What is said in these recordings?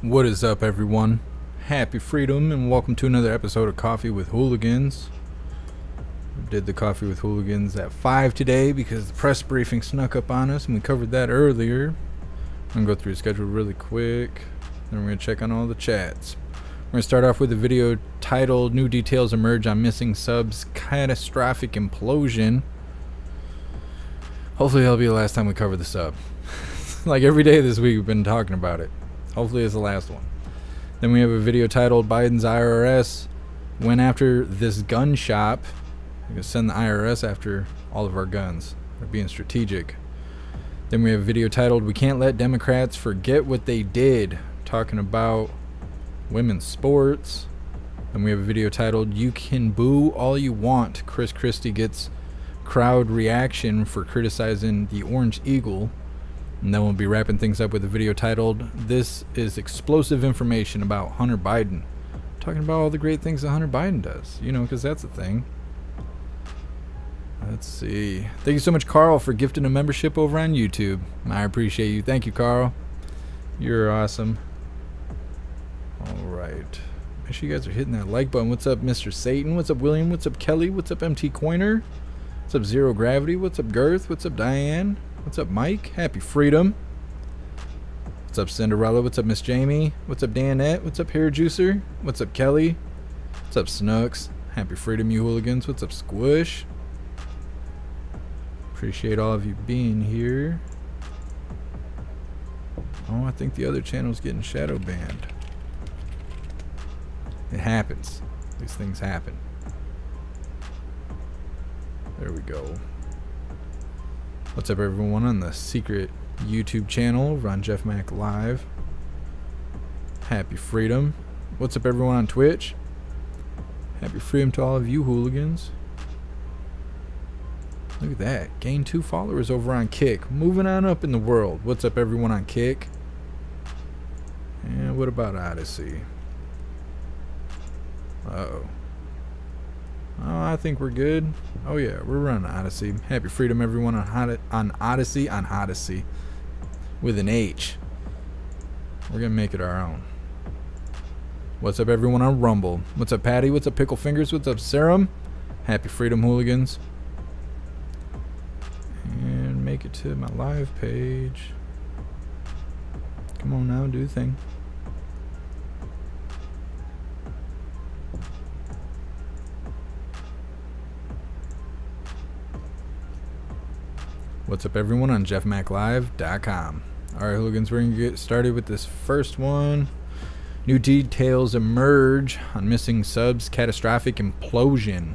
What is up, everyone? Happy freedom and welcome to another episode of Coffee with Hooligans. We did the Coffee with Hooligans at 5 today because the press briefing snuck up on us and we covered that earlier. I'm going to go through the schedule really quick, then we're going to check on all the chats. We're going to start off with a video titled New Details Emerge on Missing Subs Catastrophic Implosion. Hopefully that'll be the last time we cover the sub. Like every day this week we've been talking about it. Hopefully it's the last one. Then we have a video titled Biden's IRS went after this gun shop. We're going to send the IRS after all of our guns. They're being strategic. Then we have a video titled We Can't Let Democrats Forget What They Did, talking about women's sports. Then we have a video titled You Can Boo All You Want. Christie gets crowd reaction for criticizing the Orange Eagle. And then we'll be wrapping things up with a video titled This is Explosive Information About Hunter Biden. Talking about all the great things that Hunter Biden does, you know, because that's a thing. Let's see. Thank you so much, Carl, for gifting a membership over on YouTube. I appreciate you. Thank you, Carl. You're awesome. All right. Make sure you guys are hitting that like button. What's up, Mr. Satan? What's up, William? What's up, Kelly? What's up, MT Coiner? What's up, Zero Gravity? What's up, Girth? What's up, Diane? What's up, Mike? Happy freedom. What's up, Cinderella? What's up, Miss Jamie? What's up, Danette? What's up, Hair Juicer? What's up, Kelly? What's up, Snooks? Happy freedom, you hooligans. What's up, Squish? Appreciate all of you being here. Oh, I think the other channel's getting shadow banned. It happens. These things happen. There we go. What's up, everyone, on the secret YouTube channel, Run Jeff Mac Live. Happy freedom. What's up, everyone on Twitch? Happy freedom to all of you hooligans. Look at that. Gained 2 followers over on Kick. Moving on up in the world. What's up, everyone on Kick? And what about Odyssey? Uh-oh. Oh, I think we're good. Oh yeah, we're running Odyssey. Happy freedom, everyone, on Odyssey, with an H. We're gonna make it our own. What's up, everyone on Rumble? What's up, Patty? What's up, Pickle Fingers? What's up, Serum? Happy freedom, hooligans. And make it to my live page. Come on now, do the thing. What's up, everyone, on jeffmaclive.com. Alright, hooligans, we're going to get started with this first one. New details emerge on missing subs catastrophic implosion.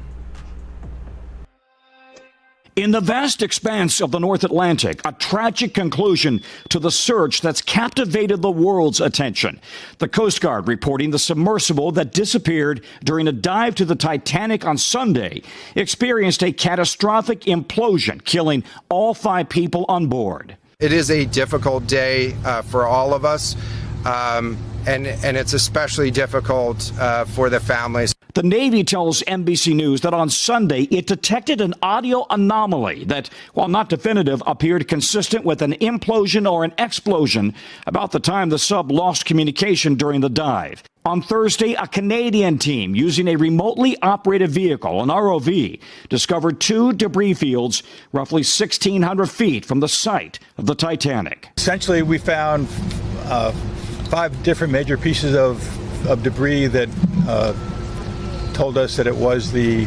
In the vast expanse of the North Atlantic, a tragic conclusion to the search that's captivated the world's attention. The Coast Guard reporting the submersible that disappeared during a dive to the Titanic on Sunday experienced a catastrophic implosion, killing all 5 people on board. It is a difficult day for all of us, and it's especially difficult for the families. The Navy tells NBC News that on Sunday it detected an audio anomaly that, while not definitive, appeared consistent with an implosion or an explosion about the time the sub lost communication during the dive. On Thursday, a Canadian team using a remotely operated vehicle, an ROV, discovered 2 debris fields roughly 1,600 feet from the site of the Titanic. Essentially, we found 5 different major pieces of debris that told us that it was the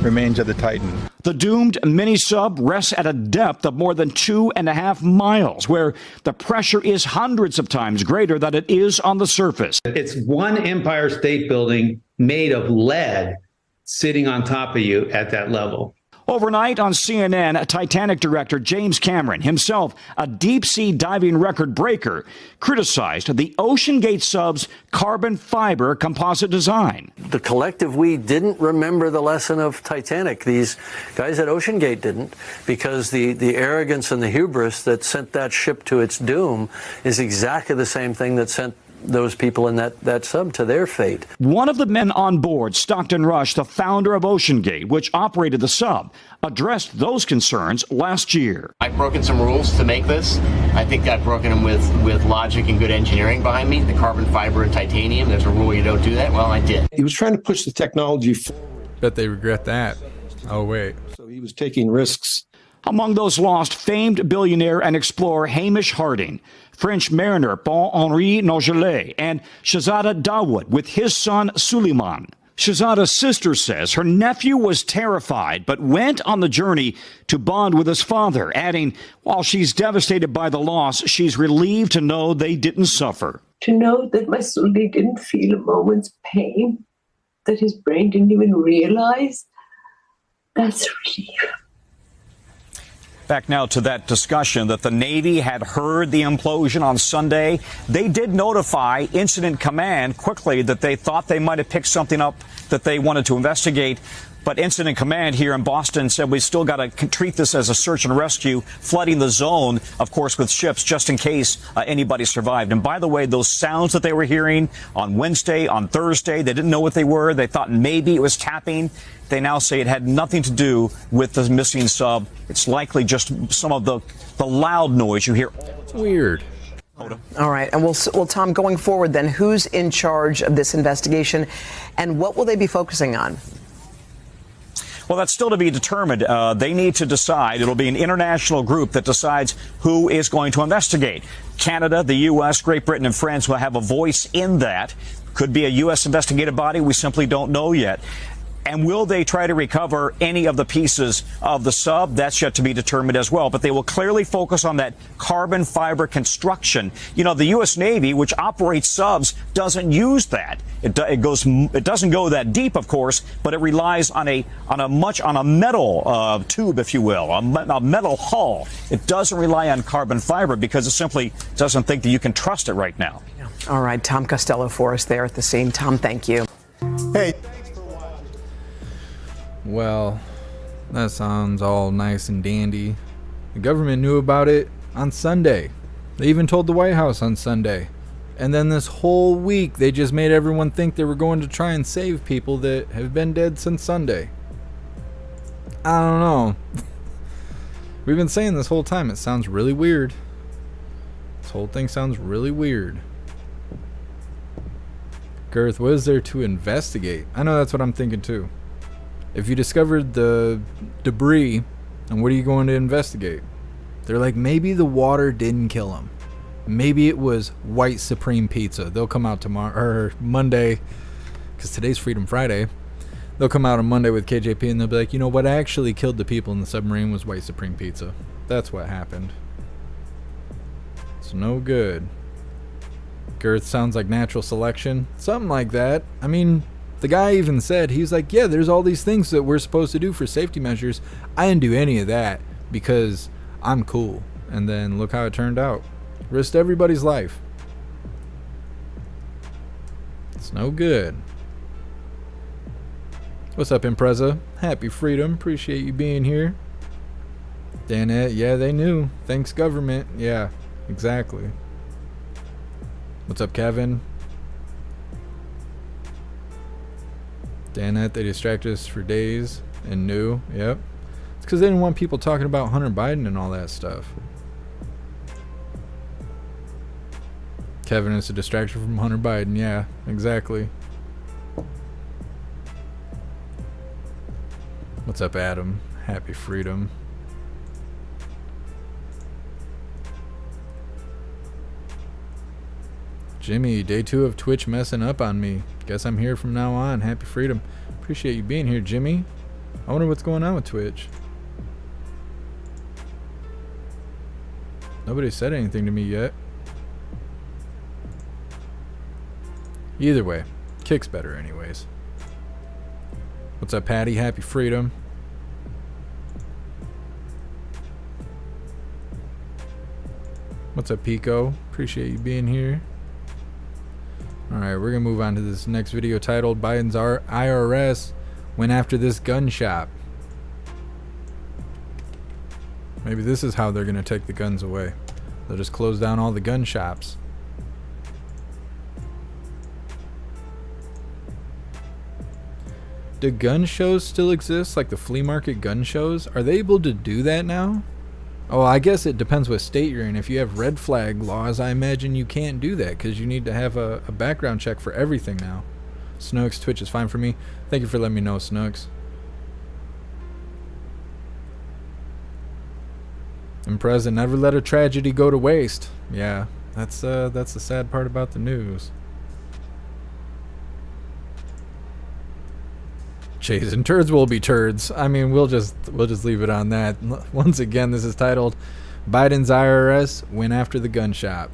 remains of the Titan. The doomed mini-sub rests at a depth of more than 2.5 miles, where the pressure is hundreds of times greater than it is on the surface. It's one Empire State Building made of lead sitting on top of you at that level. Overnight on CNN, Titanic director James Cameron, himself a deep-sea diving record breaker, criticized the OceanGate sub's carbon fiber composite design. The collective we didn't remember the lesson of Titanic. These guys at OceanGate didn't, because the arrogance and the hubris that sent that ship to its doom is exactly the same thing that sent those people in that sub to their fate. One of the men on board, Stockton Rush, the founder of OceanGate, which operated the sub, addressed those concerns last year. I've broken some rules to make this. I think I've broken them with logic and good engineering behind me. The carbon fiber and titanium, there's a rule you don't do that. Well, I did. He was trying to push the technology forward. Bet they regret that. Oh, wait. So he was taking risks. Among those lost, famed billionaire and explorer Hamish Harding, French mariner Paul-Henri Nogelet, and Shahzada Dawood with his son Suleiman. Shahzada's sister says her nephew was terrified but went on the journey to bond with his father, adding, while she's devastated by the loss, she's relieved to know they didn't suffer. To know that my Sully didn't feel a moment's pain, that his brain didn't even realize, that's relief. Back now to that discussion that the Navy had heard the implosion on Sunday. They did notify Incident Command quickly that they thought they might have picked something up that they wanted to investigate. But Incident Command here in Boston said we still got to treat this as a search and rescue, flooding the zone, of course, with ships just in case anybody survived. And by the way, those sounds that they were hearing on Wednesday, on Thursday, they didn't know what they were. They thought maybe it was tapping. They now say it had nothing to do with the missing sub. It's likely just some of the loud noise you hear. It's weird. All right. And well, Tom, going forward then, who's in charge of this investigation and what will they be focusing on? Well, that's still to be determined. They need to decide. It'll be an international group that decides who is going to investigate. Canada, the U.S., Great Britain, and France will have a voice in that. Could be a U.S. investigative body. We simply don't know yet. And will they try to recover any of the pieces of the sub? That's yet to be determined as well. But they will clearly focus on that carbon fiber construction. You know, the U.S. Navy, which operates subs, doesn't use that. It doesn't go that deep, of course, but it relies on a metal tube, if you will, a metal hull. It doesn't rely on carbon fiber because it simply doesn't think that you can trust it right now. All right, Tom Costello for us there at the scene. Tom, thank you. Hey. Well, that sounds all nice and dandy. The government knew about it on Sunday. They even told the White House on Sunday. And then this whole week, they just made everyone think they were going to try and save people that have been dead since Sunday. I don't know. We've been saying this whole time, it sounds really weird. This whole thing sounds really weird. Girth, what is there to investigate? I know that's what I'm thinking too. If you discovered the debris, and what are you going to investigate? They're like, maybe the water didn't kill him. Maybe it was white supreme pizza. They'll come out tomorrow or Monday, because today's Freedom Friday. They'll come out on Monday with KJP and they'll be like, you know what actually killed the people in the submarine was white supreme pizza. That's what happened. It's no good. Girth sounds like natural selection. Something like that. I mean, the guy even said, he's like, yeah, there's all these things that we're supposed to do for safety measures. I didn't do any of that because I'm cool. And then look how it turned out. Risked everybody's life. It's no good. What's up, Impreza? Happy Freedom. Appreciate you being here. Danette, yeah, they knew. Thanks, government. Yeah, exactly. What's up, Kevin? Danette, they distracted us for days and knew. Yep. It's because they didn't want people talking about Hunter Biden and all that stuff. Kevin is a distraction from Hunter Biden. Yeah, exactly. What's up, Adam? Happy Freedom. Jimmy, day 2 of Twitch messing up on me. Guess I'm here from now on. Happy Freedom. Appreciate you being here, Jimmy. I wonder what's going on with Twitch. Nobody said anything to me yet. Either way, Kick's better anyways. What's up, Patty? Happy Freedom. What's up, Pico? Appreciate you being here. Alright, we're going to move on to this next video titled Biden's IRS went after this gun shop. Maybe this is how they're going to take the guns away. They'll just close down all the gun shops. Do gun shows still exist, like the flea market gun shows? Are they able to do that now? Oh, I guess it depends what state you're in. If you have red flag laws, I imagine you can't do that because you need to have a background check for everything now. Snooks, Twitch is fine for me. Thank you for letting me know, Snooks. And President, never let a tragedy go to waste. Yeah, that's the sad part about the news. Chasing turds will be turds. I mean, we'll just leave it on that. Once again, this is titled Biden's IRS went after the gun shop.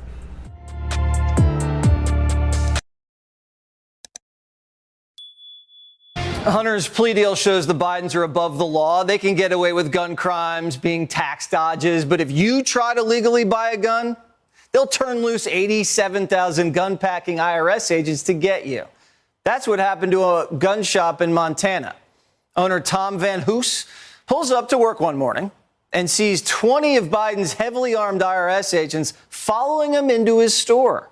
Hunter's plea deal shows the Bidens are above the law. They can get away with gun crimes, being tax dodges. But if you try to legally buy a gun, they'll turn loose 87,000 gun-packing IRS agents to get you. That's what happened to a gun shop in Montana. Owner Tom Van Hoos pulls up to work one morning and sees 20 of Biden's heavily armed IRS agents following him into his store.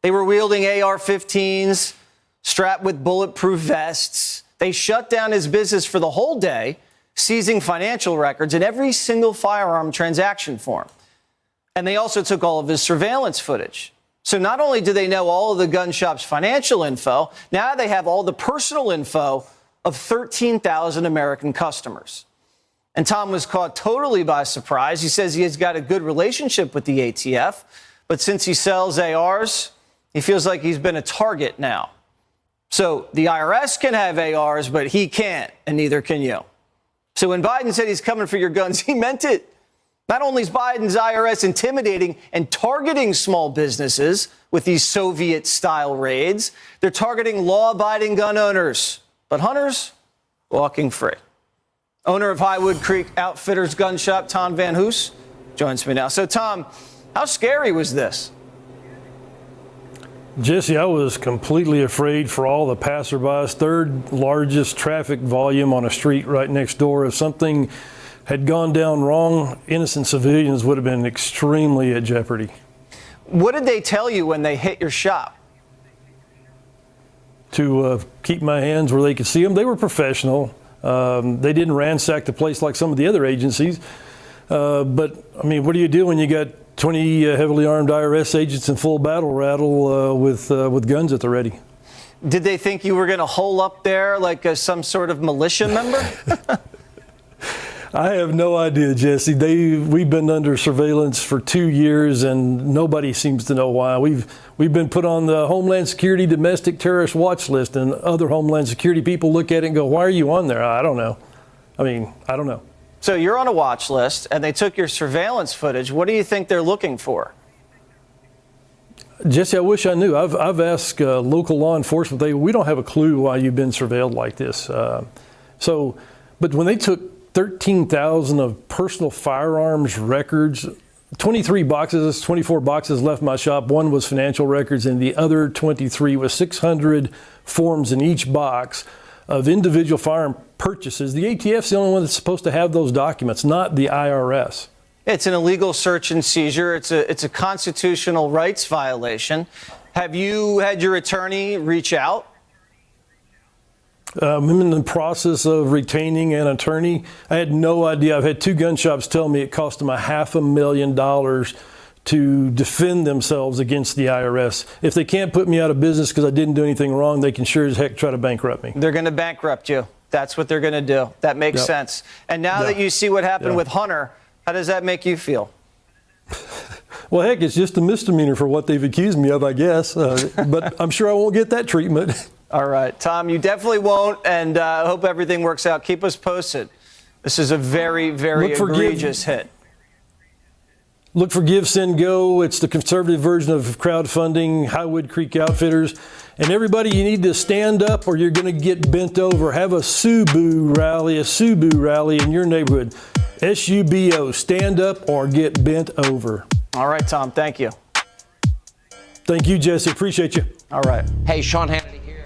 They were wielding AR-15s, strapped with bulletproof vests. They shut down his business for the whole day, seizing financial records and every single firearm transaction form. And they also took all of his surveillance footage. So not only do they know all of the gun shop's financial info, now they have all the personal info of 13,000 American customers. And Tom was caught totally by surprise. He says he has got a good relationship with the ATF, but since he sells ARs, he feels like he's been a target now. So the IRS can have ARs, but he can't, and neither can you. So when Biden said he's coming for your guns, he meant it. Not only is Biden's IRS intimidating and targeting small businesses with these Soviet-style raids, they're targeting law-abiding gun owners. But Hunter's walking free. Owner of Highwood Creek Outfitters Gun Shop, Tom Van Hoos, joins me now. So, Tom, how scary was this? Jesse, I was completely afraid for all the passerbys. Third largest traffic volume on a street right next door. If something had gone down wrong, innocent civilians would have been extremely at jeopardy. What did they tell you when they hit your shop? To keep my hands where they could see them. They were professional. They didn't ransack the place like some of the other agencies. But, I mean, what do you do when you got 20 heavily armed IRS agents in full battle rattle with guns at the ready? Did they think you were going to hole up there like some sort of militia member? I have no idea, Jesse. We've been under surveillance for 2 years, and nobody seems to know why. We've been put on the Homeland Security Domestic Terrorist Watch List, and other Homeland Security people look at it and go, "Why are you on there?" I don't know. I don't know. So you're on a watch list, and they took your surveillance footage. What do you think they're looking for? Jesse, I wish I knew. I've asked local law enforcement. We don't have a clue why you've been surveilled like this. But when they took 13,000 of personal firearms records, 24 boxes left my shop. One was financial records, and the other 23 was 600 forms in each box of individual firearm purchases. The ATF's the only one that's supposed to have those documents, not the IRS. It's an illegal search and seizure. It's a constitutional rights violation. Have you had your attorney reach out? I'm in the process of retaining an attorney. I had no idea. I've had two gun shops tell me it cost them $500,000 to defend themselves against the IRS. If they can't put me out of business because I didn't do anything wrong, they can sure as heck try to bankrupt me. They're going to bankrupt you. That's what they're going to do. That makes sense. And now that you see what happened with Hunter, how does that make you feel? Well, heck, it's just a misdemeanor for what they've accused me of, I guess. But I'm sure I won't get that treatment. All right, Tom, you definitely won't, and I hope everything works out. Keep us posted. This is a very, very egregious hit. Look for Give, Send, Go. It's the conservative version of crowdfunding, Highwood Creek Outfitters. And everybody, you need to stand up or you're going to get bent over. Have a Subu rally in your neighborhood. SUBO, stand up or get bent over. All right, Tom, thank you. Thank you, Jesse. Appreciate you. All right. Hey, Sean Hannity here.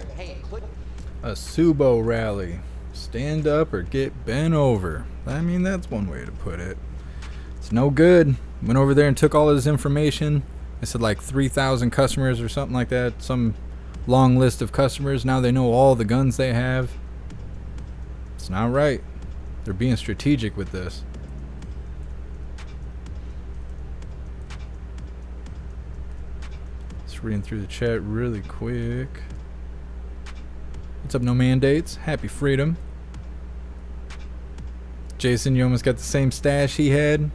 A Subo rally. Stand up or get bent over. I mean, that's one way to put it. It's no good. Went over there and took all his information. I said like 3,000 customers or something like that. Some long list of customers. Now they know all the guns they have. It's not right. They're being strategic with this. Just reading through the chat really quick. What's up, no mandates? Happy freedom. Jason, you almost got the same stash he had.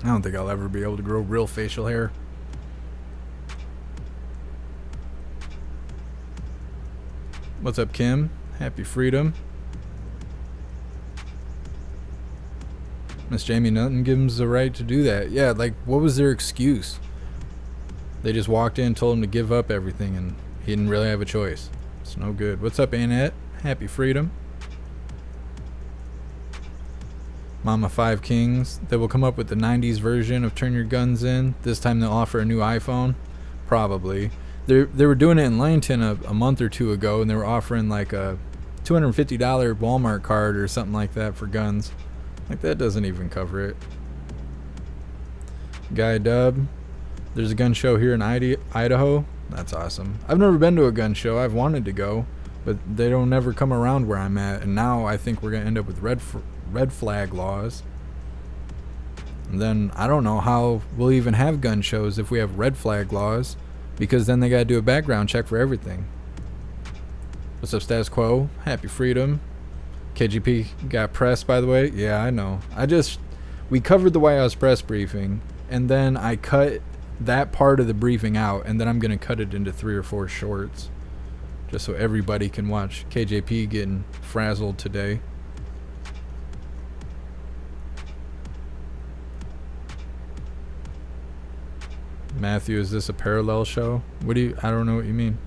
I don't think I'll ever be able to grow real facial hair. What's up, Kim? Happy freedom. Miss Jamie, nothing gives them the right to do that. Yeah, like, what was their excuse? They just walked in, told him to give up everything, and he didn't really have a choice. It's no good. What's up, Annette? Happy freedom. Mama Five Kings. They will come up with the 90s version of Turn Your Guns In. This time they'll offer a new iPhone. Probably. They were doing it in Langton a month or two ago, and they were offering like a $250 Walmart card or something like that for guns. Like, that doesn't even cover it. Guy Dub. There's a gun show here in Idaho. That's awesome. I've never been to a gun show. I've wanted to go, but they don't never come around where I'm at. And now I think we're going to end up with red flag laws. And then I don't know how we'll even have gun shows if we have red flag laws, because then they got to do a background check for everything. What's up, Status Quo? Happy freedom. KGP got pressed, by the way. Yeah, I know. We covered the White House press briefing, and then I cut that part of the briefing out, and then I'm going to cut it into 3 or 4 shorts, just so everybody can watch KJP getting frazzled today. Matthew, is this a parallel show? I don't know what you mean.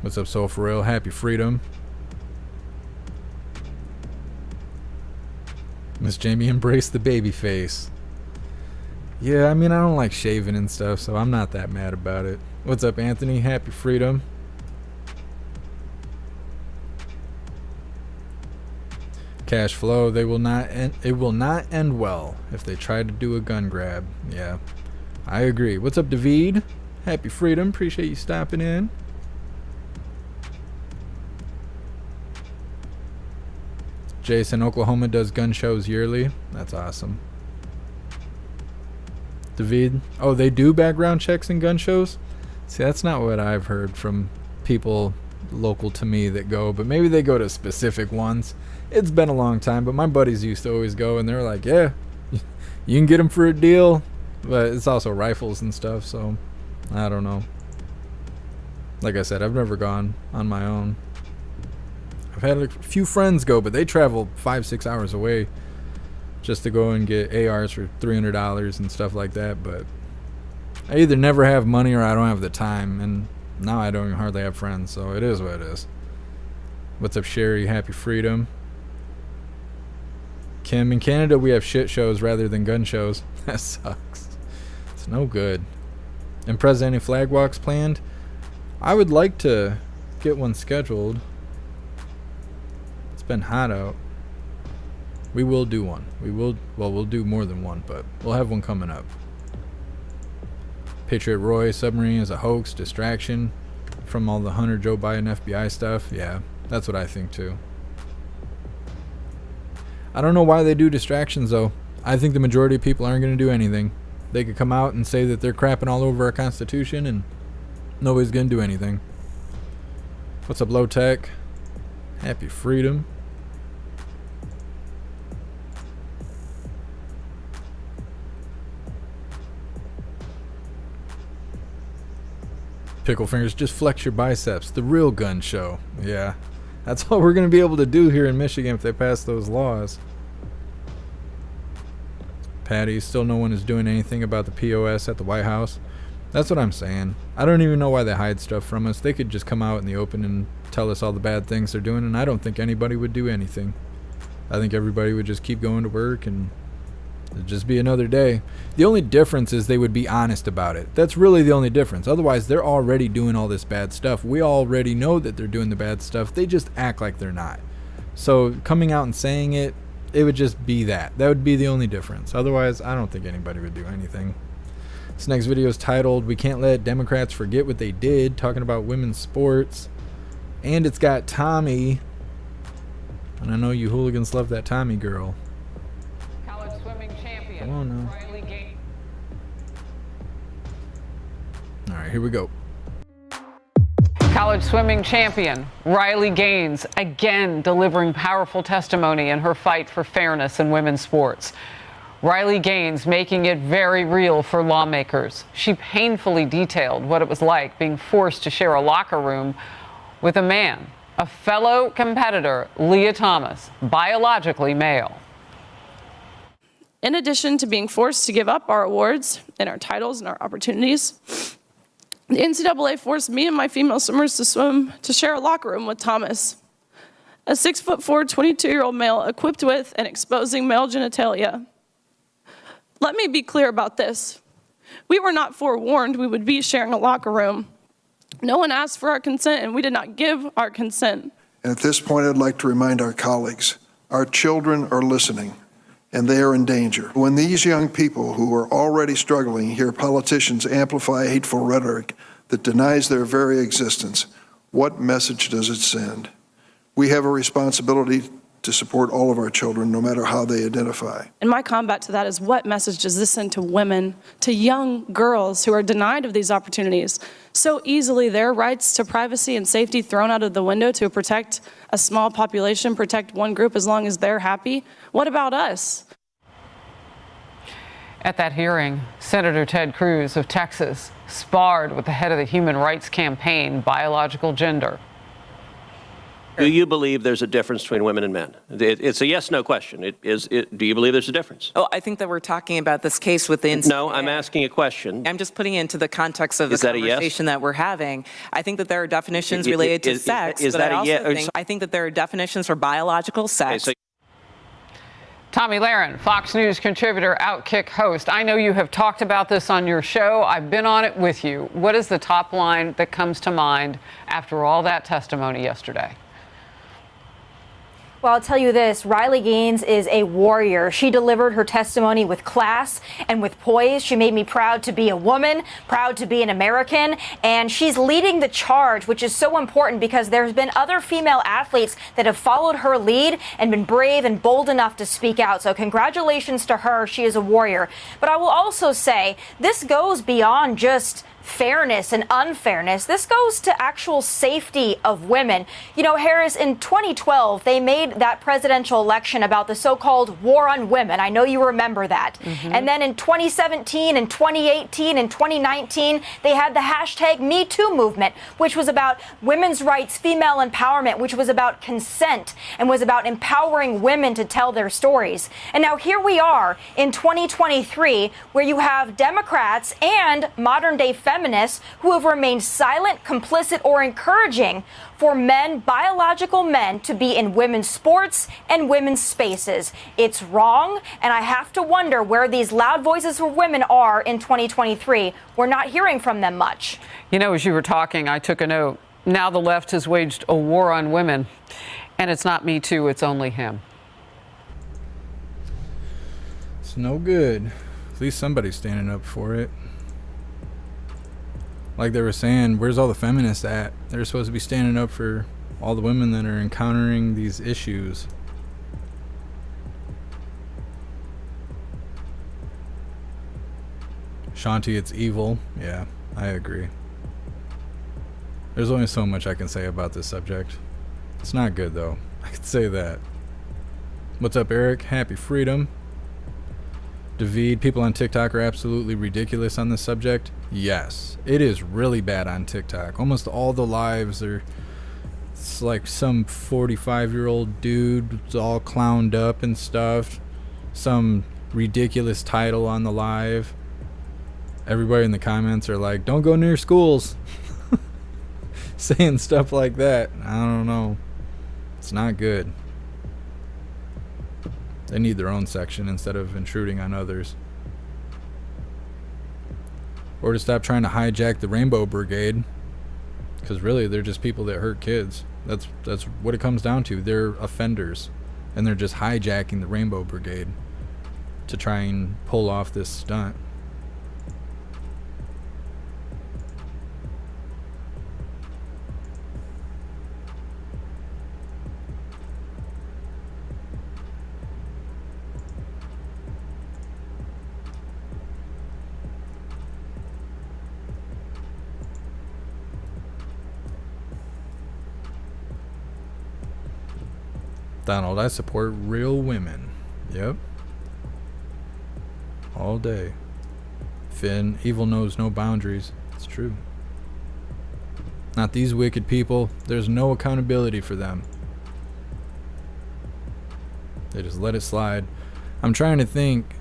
What's up, Soul For Real? Happy freedom. Miss Jamie, embrace the baby face. Yeah, I mean, I don't like shaving and stuff, so I'm not that mad about it. What's up, Anthony? Happy freedom. Cash flow, it will not end well if they try to do a gun grab. Yeah, I agree. What's up, David? Happy freedom. Appreciate you stopping in. Jason, Oklahoma does gun shows yearly. That's awesome. David, oh, they do background checks in gun shows? See, that's not what I've heard from people local to me that go, but maybe they go to specific ones. It's been a long time, but my buddies used to always go, and they're like, yeah, you can get them for a deal, but it's also rifles and stuff, so I don't know. Like I said, I've never gone on my own. I've had a few friends go, but they travel 5-6 hours away just to go and get ARs for $300 and stuff like that, but I either never have money or I don't have the time, and now I don't even hardly have friends, so it is what it is. What's up, Sherry? Happy freedom. Kim, in Canada we have shit shows rather than gun shows. That sucks. It's no good. And President, any flag walks planned? I would like to get one scheduled. It's been hot out. We will do one. We'll do more than one, but we'll have one coming up. Patriot Roy, submarine is a hoax, distraction from all the Hunter Joe Biden FBI stuff. Yeah, that's what I think too. I don't know why they do distractions though. I think the majority of people aren't going to do anything. They could come out and say that they're crapping all over our Constitution and nobody's going to do anything. What's up, Low Tech? Happy freedom. Pickle fingers, just flex your biceps. The real gun show. Yeah. That's all we're going to be able to do here in Michigan if they pass those laws. Patty, still no one is doing anything about the POS at the White House. That's what I'm saying. I don't even know why they hide stuff from us. They could just come out in the open and tell us all the bad things they're doing, and I don't think anybody would do anything. I think everybody would just keep going to work and it'd just be another day. The only difference is they would be honest about it. That's really the only difference. Otherwise, they're already doing all this bad stuff. We already know that they're doing the bad stuff. They just act like they're not. So coming out and saying it, it would just be that. That would be the only difference. Otherwise, I don't think anybody would do anything. This next video is titled, "We Can't Let Democrats Forget What They Did," talking about women's sports. And it's got Tommy. And I know you hooligans love that Tommy girl. College swimming champion. Come on now. Riley Gaines. All right, here we go. College swimming champion Riley Gaines again delivering powerful testimony in her fight for fairness in women's sports. Riley Gaines making it very real for lawmakers. She painfully detailed what it was like being forced to share a locker room with a man, a fellow competitor, Leah Thomas, biologically male. In addition to being forced to give up our awards and our titles and our opportunities, the NCAA forced me and my female swimmers to share a locker room with Thomas, a 6'4", 22-year-old male equipped with and exposing male genitalia. Let me be clear about this. We were not forewarned we would be sharing a locker room. No one asked for our consent, and we did not give our consent. And at this point, I'd like to remind our colleagues, our children are listening, and they are in danger. When these young people who are already struggling hear politicians amplify hateful rhetoric that denies their very existence, what message does it send? We have a responsibility to support all of our children, no matter how they identify. And my combat to that is, what message does this send to women, to young girls who are denied of these opportunities? So easily their rights to privacy and safety thrown out of the window to protect a small population, protect one group as long as they're happy. What about us? At that hearing, Senator Ted Cruz of Texas sparred with the head of the Human Rights Campaign, Biological Gender. Do you believe there's a difference between women and men? It's a yes/no question. Do you believe there's a difference? Oh, I think that we're talking about this case with the NCAA. No, I'm asking a question. I'm just putting it into the context of the conversation that we're having. I think that there are definitions related to sex, but I think that there are definitions for biological sex. Okay, Tommy Lahren, Fox News contributor, Outkick host. I know you have talked about this on your show. I've been on it with you. What is the top line that comes to mind after all that testimony yesterday? Well, I'll tell you this, Riley Gaines is a warrior. She delivered her testimony with class and with poise. She made me proud to be a woman, proud to be an American, and she's leading the charge, which is so important because there's been other female athletes that have followed her lead and been brave and bold enough to speak out. So congratulations to her. She is a warrior. But I will also say this goes beyond just fairness and unfairness. This goes to actual safety of women. You know, Harris, in 2012, they made that presidential election about the so-called war on women. I know you remember that. And then in 2017 and 2018 and 2019, they had the hashtag Me Too movement, which was about women's rights, female empowerment, which was about consent and was about empowering women to tell their stories. And now here we are in 2023, where you have Democrats and modern-day feminists who have remained silent, complicit, or encouraging for men, biological men, to be in women's sports and women's spaces. It's wrong, and I have to wonder where these loud voices for women are in 2023. We're not hearing from them much. You know, as you were talking, I took a note. Now the left has waged a war on women, and it's not Me Too, it's only him. It's no good. At least somebody's standing up for it. Like they were saying, where's all the feminists at? They're supposed to be standing up for all the women that are encountering these issues. Shanti, it's evil. Yeah, I agree. There's only so much I can say about this subject. It's not good, though. I can say that. What's up, Eric? Happy freedom. David, people on TikTok are absolutely ridiculous on this subject. Yes, it is really bad on TikTok. Almost all the lives are, it's like some 45-year-old dude all clowned up and stuff. Some ridiculous title on the live. Everybody in the comments are like, don't go near schools. Saying stuff like that. I don't know. It's not good. They need their own section instead of intruding on others. Or to stop trying to hijack the Rainbow Brigade. Because really, they're just people that hurt kids. That's what it comes down to. They're offenders. And they're just hijacking the Rainbow Brigade to try and pull off this stunt. Donald, I support real women. Yep. All day. Finn, evil knows no boundaries. It's true. Not these wicked people. There's no accountability for them. They just let it slide. I'm trying to think.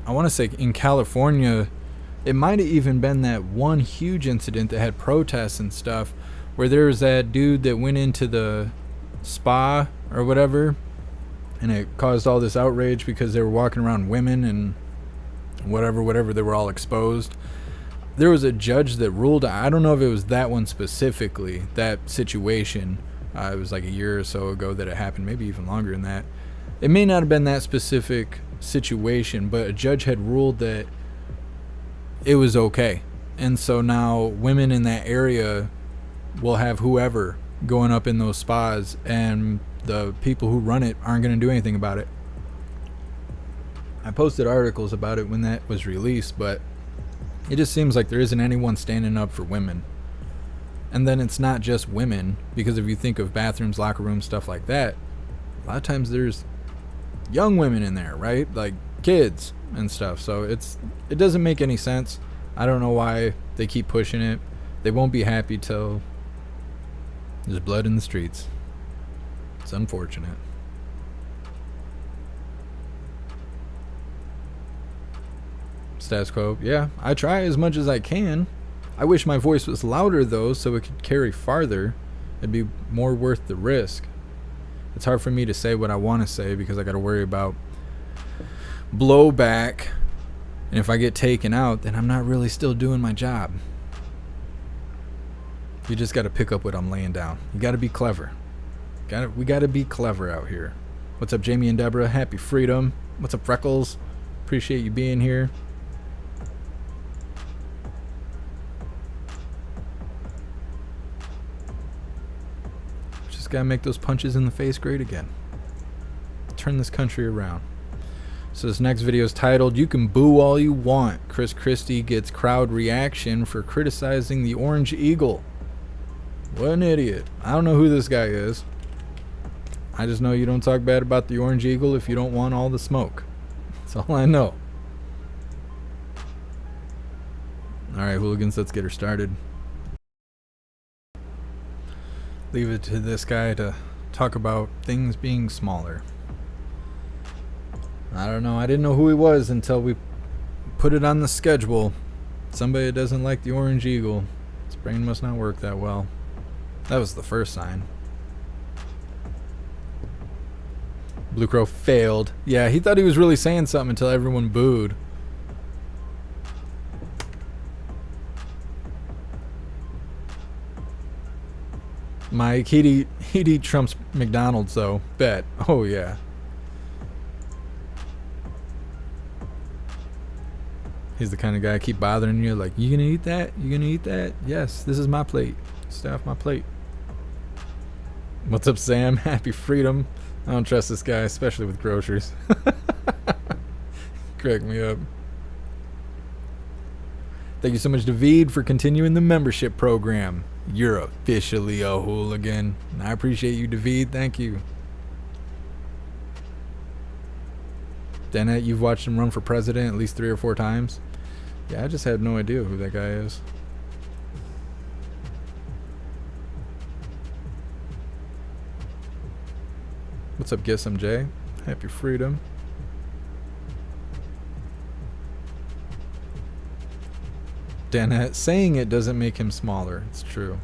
I want to say in California, it might have even been that one huge incident that had protests and stuff, where there was that dude that went into the spa or whatever, and it caused all this outrage because they were walking around women and whatever, they were all exposed. There was a judge that ruled, I don't know if it was that one specifically, that situation. It was like a year or so ago that it happened, maybe even longer than that. It may not have been that specific situation, but a judge had ruled that it was okay. And so now women in that area will have whoever going up in those spas, and the people who run it aren't going to do anything about it. I posted articles about it when that was released, but it just seems like there isn't anyone standing up for women. And then it's not just women, because if you think of bathrooms, locker rooms, stuff like that, a lot of times there's young women in there, right? Like kids and stuff. So it doesn't make any sense. I don't know why they keep pushing it. They won't be happy till there's blood in the streets. It's unfortunate. Status quo. Yeah, I try as much as I can. I wish my voice was louder though, so it could carry farther. It'd be more worth the risk. It's hard for me to say what I want to say because I got to worry about blowback, and if I get taken out, then I'm not really still doing my job. You just got to pick up what I'm laying down. You got to be clever. We got to be clever out here. What's up, Jamie and Deborah? Happy freedom. What's up, Freckles? Appreciate you being here. Just gotta make those punches in the face great again. Turn this country around. So this next video is titled, "You Can Boo All You Want. Chris Christie Gets Crowd Reaction for Criticizing the Orange Eagle." What an idiot. I don't know who this guy is. I just know you don't talk bad about the Orange Eagle if you don't want all the smoke. That's all I know. Alright, hooligans, let's get her started. Leave it to this guy to talk about things being smaller. I don't know. I didn't know who he was until we put it on the schedule. Somebody that doesn't like the Orange Eagle. His brain must not work that well. That was the first sign. Blue Crow failed. Yeah, he thought he was really saying something until everyone booed. Mike, he'd eat Trump's McDonald's though. Bet. Oh yeah. He's the kind of guy to keep bothering you, like, you gonna eat that? You gonna eat that? Yes, this is my plate. Stay off my plate. What's up, Sam? Happy freedom. I don't trust this guy, especially with groceries. Crack me up. Thank you so much, David, for continuing the membership program. You're officially a hooligan. I appreciate you, David. Thank you. Dennett, you've watched him run for president at least 3 or 4 times. Yeah, I just had no idea who that guy is. What's up, Gissam J? Happy freedom. Dennett, saying it doesn't make him smaller. It's true.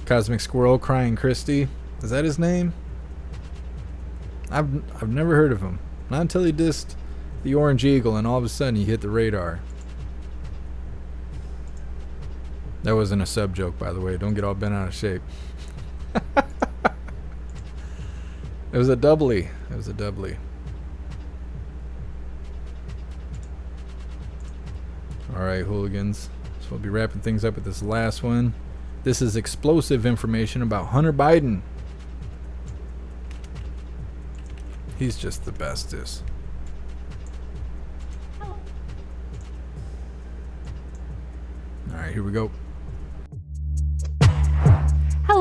Cosmic Squirrel crying Christie. Is that his name? I've never heard of him. Not until he dissed the Orange Eagle and all of a sudden he hit the radar. That wasn't a sub joke, by the way. Don't get all bent out of shape. It was a doubly. It was a doubly. Alright, hooligans. So we'll be wrapping things up with this last one. This is explosive information about Hunter Biden. He's just the bestest. Alright, here we go.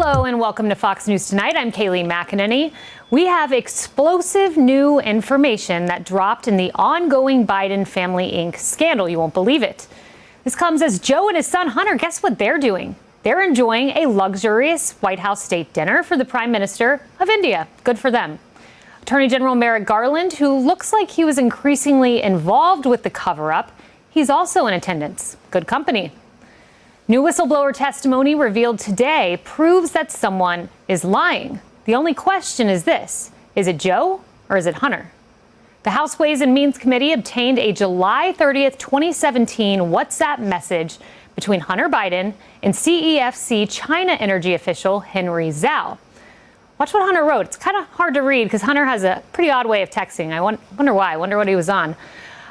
Hello and welcome to Fox News Tonight. I'm Kayleigh McEnany. We have explosive new information that dropped in the ongoing Biden Family Inc. scandal. You won't believe it. This comes as Joe and his son Hunter, guess what they're doing? They're enjoying a luxurious White House state dinner for the Prime Minister of India. Good for them. Attorney General Merrick Garland, who looks like he was increasingly involved with the cover-up, he's also in attendance. Good company. New whistleblower testimony revealed today proves that someone is lying. The only question is this: is it Joe or is it Hunter? The House Ways and Means Committee obtained a July 30th, 2017 WhatsApp message between Hunter Biden and CEFC China energy official Henry Zelle. Watch what Hunter wrote. It's kind of hard to read because Hunter has a pretty odd way of texting. I wonder why. I wonder what he was on.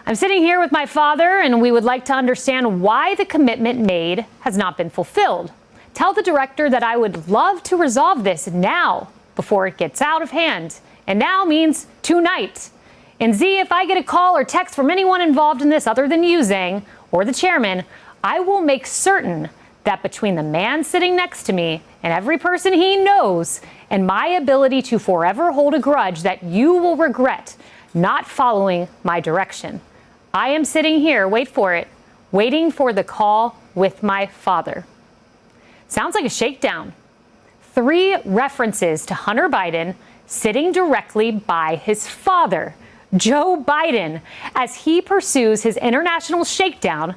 I'm sitting here with my father, and we would like to understand why the commitment made has not been fulfilled. Tell the director that I would love to resolve this now before it gets out of hand. And now means tonight. And Z, if I get a call or text from anyone involved in this other than you, Zhang, or the chairman, I will make certain that between the man sitting next to me and every person he knows and my ability to forever hold a grudge that you will regret not following my direction. I am sitting here, wait for it, waiting for the call with my father. Sounds like a shakedown. 3 references to Hunter Biden sitting directly by his father, Joe Biden, as he pursues his international shakedown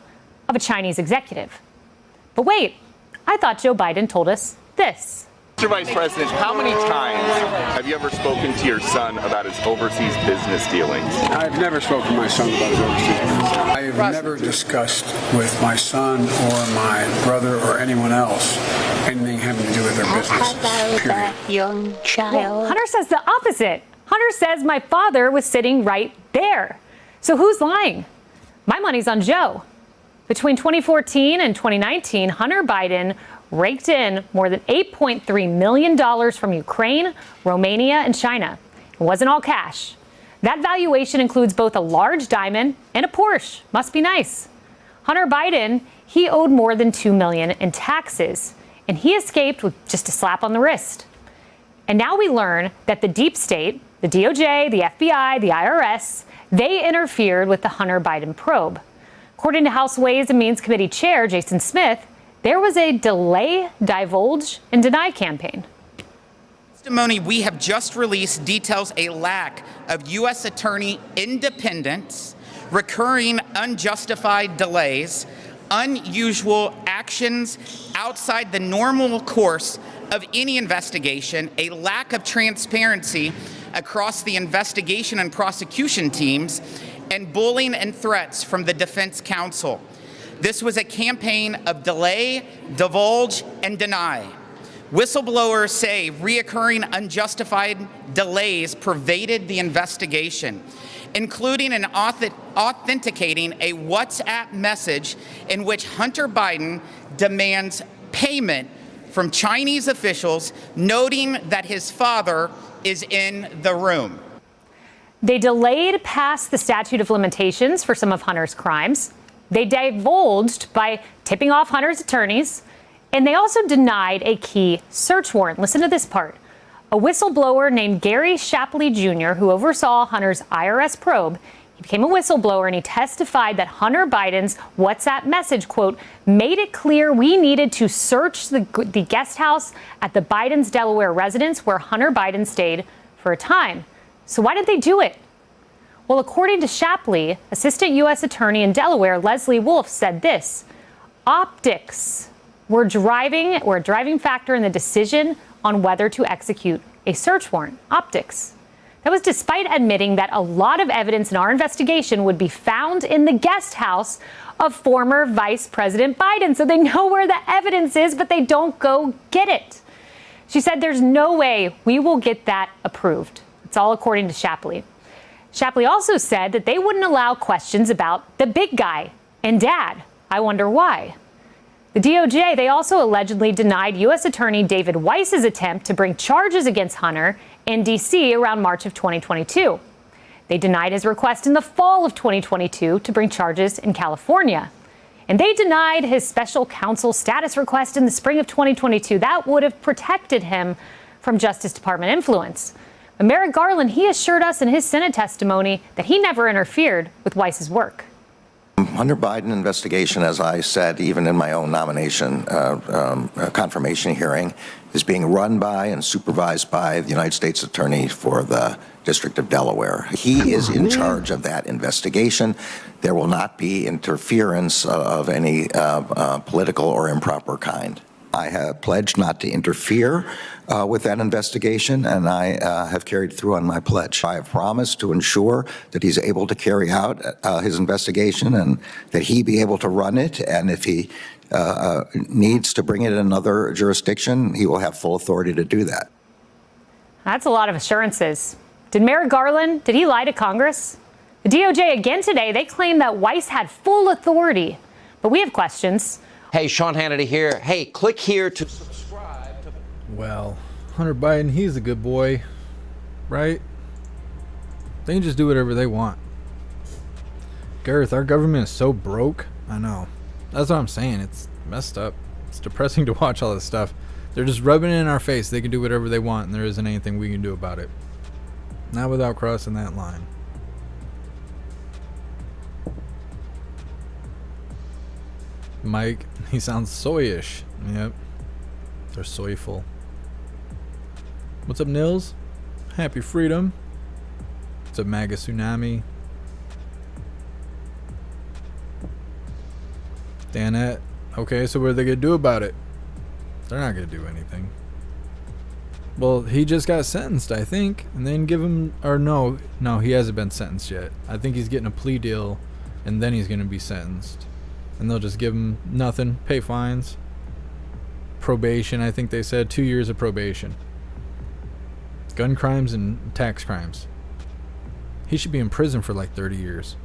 of a Chinese executive. But wait, I thought Joe Biden told us this. Mr. Vice President, how many times have you ever spoken to your son about his overseas business dealings? I've never spoken to my son about his overseas business. I've never discussed with my son or my brother or anyone else anything having to do with their business. Period. Young child. Well, Hunter says the opposite. Hunter says my father was sitting right there. So who's lying? My money's on Joe. Between 2014 and 2019, Hunter Biden raked in more than $8.3 million from Ukraine, Romania, and China. It wasn't all cash. That valuation includes both a large diamond and a Porsche. Must be nice. Hunter Biden, he owed more than $2 million in taxes, and he escaped with just a slap on the wrist. And now we learn that the deep state, the DOJ, the FBI, the IRS, they interfered with the Hunter Biden probe. According to House Ways and Means Committee Chair Jason Smith, there was a delay, divulge, and deny campaign. Testimony we have just released details a lack of U.S. attorney independence, recurring unjustified delays, unusual actions outside the normal course of any investigation, a lack of transparency across the investigation and prosecution teams, and bullying and threats from the defense counsel. This was a campaign of delay, divulge, and deny. Whistleblowers say reoccurring unjustified delays pervaded the investigation, including an authenticating a WhatsApp message in which Hunter Biden demands payment from Chinese officials, noting that his father is in the room. They delayed past the statute of limitations for some of Hunter's crimes. They divulged by tipping off Hunter's attorneys, and they also denied a key search warrant. Listen to this part. A whistleblower named Gary Shapley Jr., who oversaw Hunter's IRS probe, he became a whistleblower and he testified that Hunter Biden's WhatsApp message, quote, made it clear we needed to search the guest house at the Biden's Delaware residence where Hunter Biden stayed for a time. So why did they do it? Well, according to Shapley, Assistant U.S. Attorney in Delaware, Leslie Wolf, said this: optics were a driving factor in the decision on whether to execute a search warrant. Optics. That was despite admitting that a lot of evidence in our investigation would be found in the guest house of former Vice President Biden. So they know where the evidence is, but they don't go get it. She said there's no way we will get that approved. It's all according to Shapley. Shapley also said that they wouldn't allow questions about the big guy and dad. I wonder why. The DOJ, they also allegedly denied U.S. Attorney David Weiss's attempt to bring charges against Hunter in D.C. around March of 2022. They denied his request in the fall of 2022 to bring charges in California. And they denied his special counsel status request in the spring of 2022. That would have protected him from Justice Department influence. But Merrick Garland, he assured us in his Senate testimony that he never interfered with Weiss's work. Hunter Biden investigation, as I said, even in my own nomination confirmation hearing, is being run by and supervised by the United States Attorney for the District of Delaware. He is in charge of that investigation. There will not be interference of any political or improper kind. I have pledged not to interfere with that investigation, and I have carried through on my pledge. I have promised to ensure that he's able to carry out his investigation and that he be able to run it, and if he needs to bring it in another jurisdiction, he will have full authority to do that. That's a lot of assurances. Did Merrick Garland, did he lie to Congress? The DOJ again today, they claim that Weiss had full authority, but we have questions. Hey, Sean Hannity here. Hey, click here to subscribe to... Well, Hunter Biden, he's a good boy, right? They can just do whatever they want. Gareth, our government is so broke. I know. That's what I'm saying. It's messed up. It's depressing to watch all this stuff. They're just rubbing it in our face. They can do whatever they want, and there isn't anything we can do about it. Not without crossing that line. Mike, he sounds soyish. Yep. They're soyful. What's up, Nils? Happy freedom. What's up, MAGA Tsunami? Danette. Okay, so what are they going to do about it? They're not going to do anything. Well, he just got sentenced, I think. And then give him... Or no, he hasn't been sentenced yet. I think he's getting a plea deal, and then he's going to be sentenced. And they'll just give him nothing, pay fines, probation. I think they said 2 years of probation. Gun crimes and tax crimes. He should be in prison for like 30 years.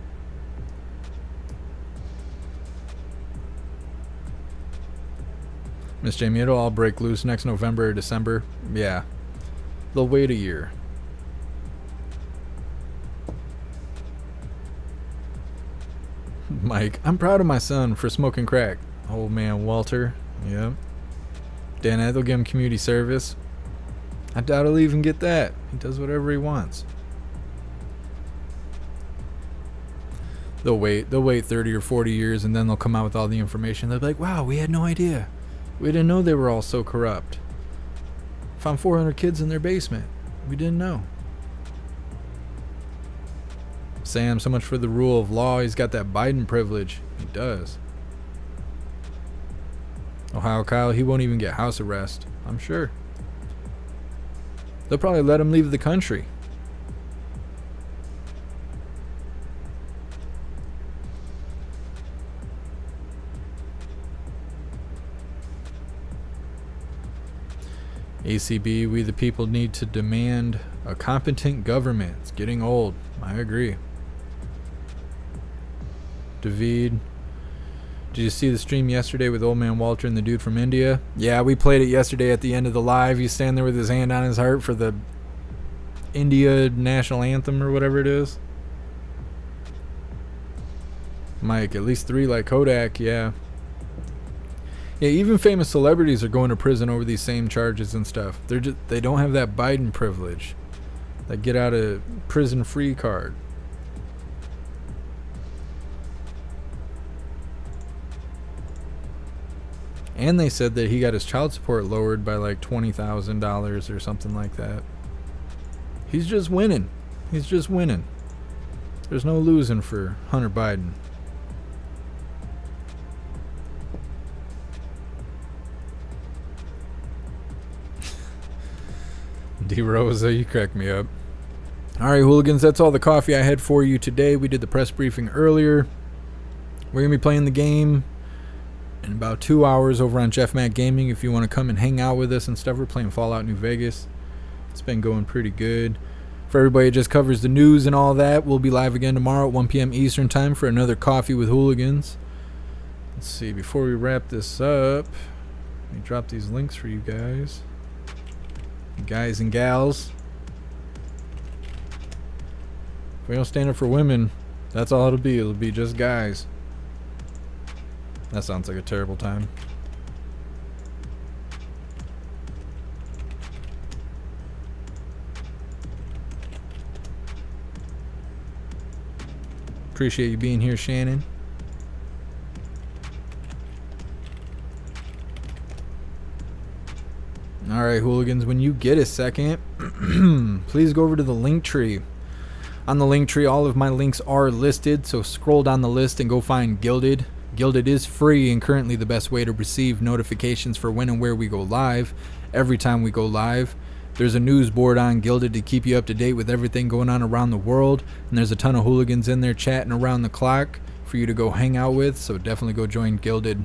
Miss Jamie, it'll all break loose next November or December. Yeah. They'll wait a year. Mike, I'm proud of my son for smoking crack. Old man Walter. Yep. Dan, they'll give him community service. I doubt he'll even get that. He does whatever he wants. They'll wait 30 or 40 years, and then they'll come out with all the information. They'll be like, wow, we had no idea. We didn't know they were all so corrupt. Found 400 kids in their basement. We didn't know. Sam, so much for the rule of law. He's got that Biden privilege. He does. Ohio Kyle, he won't even get house arrest, I'm sure. They'll probably let him leave the country. ACB, we the people need to demand a competent government. It's getting old. I agree. David, did you see the stream yesterday with old man Walter and the dude from India? Yeah, we played it yesterday at the end of the live. He's standing there with his hand on his heart for the India national anthem or whatever it is. Mike, at least 3 like Kodak, yeah. Yeah, even famous celebrities are going to prison over these same charges and stuff. They don't have that Biden privilege. That get out of prison free card. And they said that he got his child support lowered by like $20,000 or something like that. He's just winning. He's just winning. There's no losing for Hunter Biden. D Rosa, you crack me up. Alright, hooligans, that's all the coffee I had for you today. We did the press briefing earlier. We're going to be playing the game in about 2 hours over on Jeff Mac Gaming. If you want to come and hang out with us and stuff, we're playing Fallout New Vegas. It's been going pretty good. For everybody who just covers the news and all that, we'll be live again tomorrow at 1 p.m. Eastern Time for another Coffee with Hooligans. Let's see, before we wrap this up, let me drop these links for you guys. Guys and gals. If we don't stand up for women, that's all it'll be. It'll be just guys. That sounds like a terrible time. Appreciate you being here, Shannon. Alright, hooligans, when you get a second, please go over to the link tree. On the link tree, all of my links are listed, so scroll down the list and go find Gilded. Gilded is free and currently the best way to receive notifications for when and where we go live. Every time we go live, there's a news board on Gilded to keep you up to date with everything going on around the world, and there's a ton of hooligans in there chatting around the clock for you to go hang out with, so definitely go join Gilded.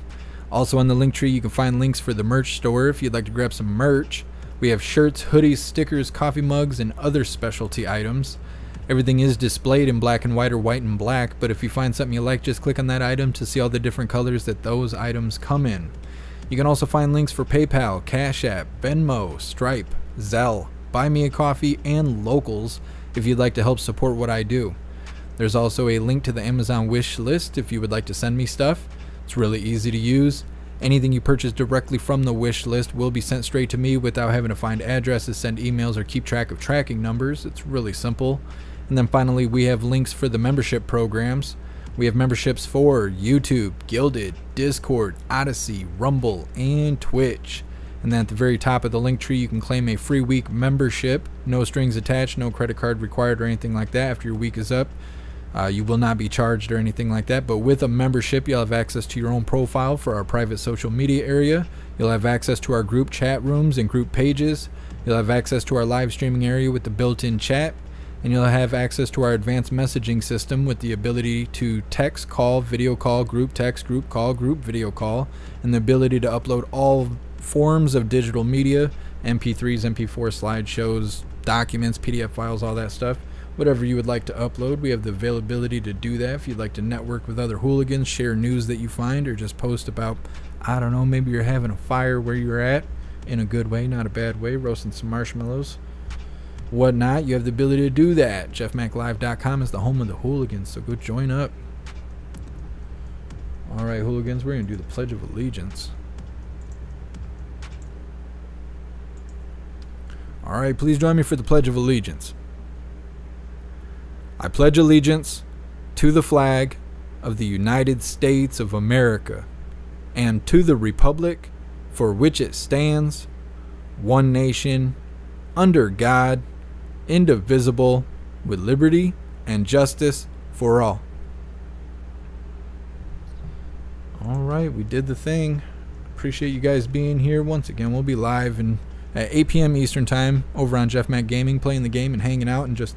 Also on the link tree, you can find links for the merch store if you'd like to grab some merch. We have shirts, hoodies, stickers, coffee mugs, and other specialty items. Everything is displayed in black and white or white and black, but if you find something you like, just click on that item to see all the different colors that those items come in. You can also find links for PayPal, Cash App, Venmo, Stripe, Zelle, Buy Me a Coffee, and Locals if you'd like to help support what I do. There's also a link to the Amazon wish list if you would like to send me stuff. It's really easy to use. Anything you purchase directly from the wish list will be sent straight to me without having to find addresses, send emails, or keep track of tracking numbers. It's really simple. And then finally, we have links for the membership programs. We have memberships for YouTube, Gilded, Discord, Odyssey, Rumble, and Twitch. And then at the very top of the link tree, you can claim a free week membership. No strings attached, no credit card required or anything like that. After your week is up, you will not be charged or anything like that. But with a membership, you'll have access to your own profile for our private social media area. You'll have access to our group chat rooms and group pages. You'll have access to our live streaming area with the built-in chat. And you'll have access to our advanced messaging system with the ability to text, call, video call, group text, group call, group video call, and the ability to upload all forms of digital media, MP3s, MP4 slideshows, documents, PDF files, all that stuff. Whatever you would like to upload, we have the availability to do that. If you'd like to network with other hooligans, share news that you find, or just post about, I don't know, maybe you're having a fire where you're at, in a good way, not a bad way, roasting some marshmallows, whatnot, you have the ability to do that. jeffmaclive.com is the home of the hooligans, so go join up. Alright, hooligans, we're going to do the Pledge of Allegiance. Alright, please join me for the Pledge of Allegiance. I pledge allegiance to the flag of the United States of America and to the republic for which it stands, one nation, under God, indivisible, with liberty and justice for all. Alright, we did the thing. Appreciate you guys being here. Once again, we'll be live at 8 p.m. Eastern Time over on Jeff Mac Gaming, playing the game and hanging out and just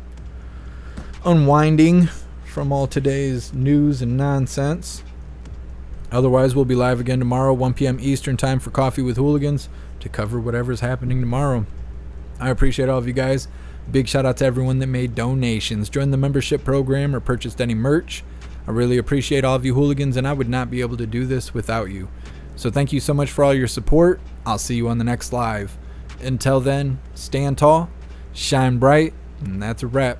unwinding from all today's news and nonsense. Otherwise, we'll be live again tomorrow, 1 p.m. Eastern Time for Coffee with Hooligans to cover whatever's happening tomorrow. I appreciate all of you guys. Big shout out to everyone that made donations, joined the membership program, or purchased any merch. I really appreciate all of you hooligans, and I would not be able to do this without you. So thank you so much for all your support. I'll see you on the next live. Until then, stand tall, shine bright, and that's a wrap.